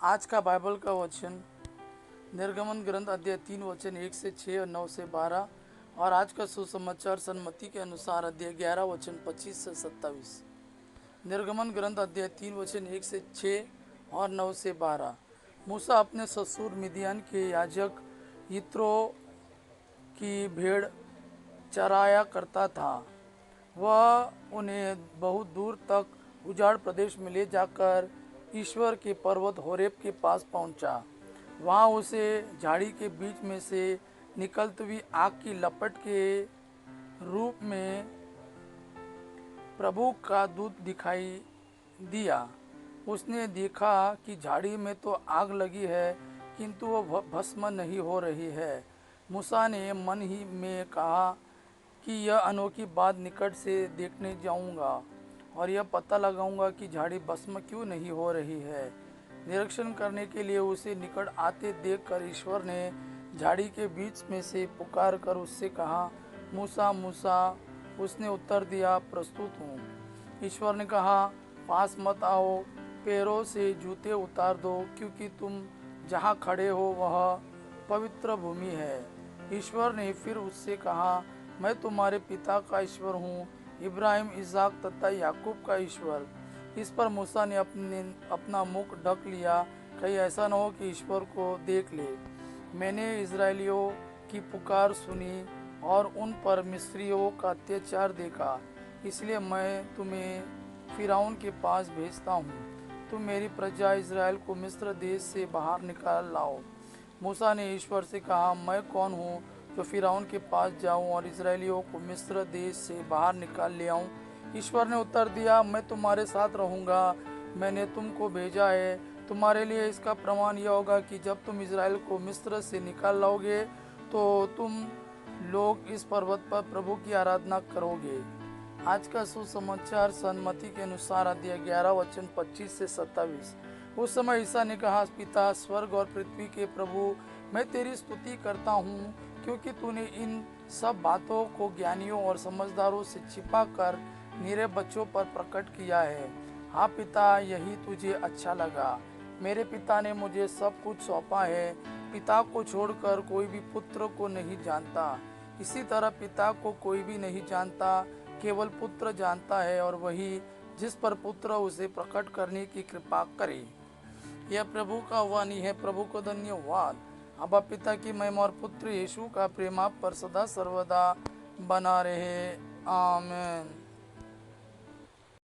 आज का बाइबल का वचन निर्गमन ग्रंथ अध्याय 3 वचन 1 से 6 और 9 से 12। और आज का सुसमाचार सन्मति के अनुसार अध्याय 11 वचन 25 से 27। निर्गमन ग्रंथ अध्याय 3 वचन 1 से 6 और 9 से 12। मूसा अपने ससुर मिदियान के याजक यित्रो की भेड़ चराया करता था। वह उन्हें बहुत दूर तक उजाड़ प्रदेश में ले जाकर ईश्वर के पर्वत होरेब के पास पहुंचा। वहां उसे झाड़ी के बीच में से निकलती हुई आग की लपट के रूप में प्रभु का दूत दिखाई दिया। उसने देखा कि झाड़ी में तो आग लगी है, किंतु वह भस्म नहीं हो रही है। मूसा ने मन ही में कहा कि यह अनोखी बात निकट से देखने जाऊंगा और यह पता लगाऊंगा कि झाड़ी भस्म क्यों नहीं हो रही है। निरीक्षण करने के लिए उसे निकट आते देखकर ईश्वर ने झाड़ी के बीच में से पुकार कर उससे कहा, मूसा मूसा। उसने उत्तर दिया, प्रस्तुत हूँ। ईश्वर ने कहा, पास मत आओ, पैरों से जूते उतार दो, क्योंकि तुम जहाँ खड़े हो वह पवित्र भूमि है। ईश्वर ने फिर उससे कहा, मैं तुम्हारे पिता का ईश्वर हूँ, इब्राहिम, इसहाक तथा याकूब का ईश्वर। इस पर मूसा ने अपना मुख ढक लिया, कहीं ऐसा न हो कि ईश्वर को देख ले। मैंने इजरायलियों की पुकार सुनी और उन पर मिस्रियों का अत्याचार देखा, इसलिए मैं तुम्हें फिरौन के पास भेजता हूँ। तुम मेरी प्रजा इजराइल को मिस्र देश से बाहर निकाल लाओ। मूसा ने ईश्वर से कहा, मैं कौन हूँ जो फिरौन के पास जाऊँ और इजरायलियों को मिस्र देश से बाहर निकाल ले आऊँ। ईश्वर ने उत्तर दिया, मैं तुम्हारे साथ रहूँगा, मैंने तुमको भेजा है। तुम्हारे लिए इसका प्रमाण यह होगा कि जब तुम इजराइल को मिस्र से निकाल लाओगे तो तुम लोग इस पर्वत पर प्रभु की आराधना करोगे। आज का सुसमाचार सन्मति के अनुसार अध्याय 11 वचन 25 से 27। उस समय ईसा ने कहा, पिता, स्वर्ग और पृथ्वी के प्रभु, मैं तेरी स्तुति करता हूँ, क्योंकि तूने इन सब बातों को ज्ञानियों और समझदारों से छिपा कर निरे बच्चों पर प्रकट किया है। हाँ पिता, यही तुझे अच्छा लगा। मेरे पिता ने मुझे सब कुछ सौंपा है। पिता को छोड़कर कोई भी पुत्र को नहीं जानता, इसी तरह पिता को कोई भी नहीं जानता, केवल पुत्र जानता है, और वही जिस पर पुत्र उसे प्रकट करने की कृपा करे। यह प्रभु का वाणी है। प्रभु को धन्यवाद। अब्बा पिता की महिमा और पुत्र यीशु का प्रेम आप पर सदा सर्वदा बना रहे। आमीन।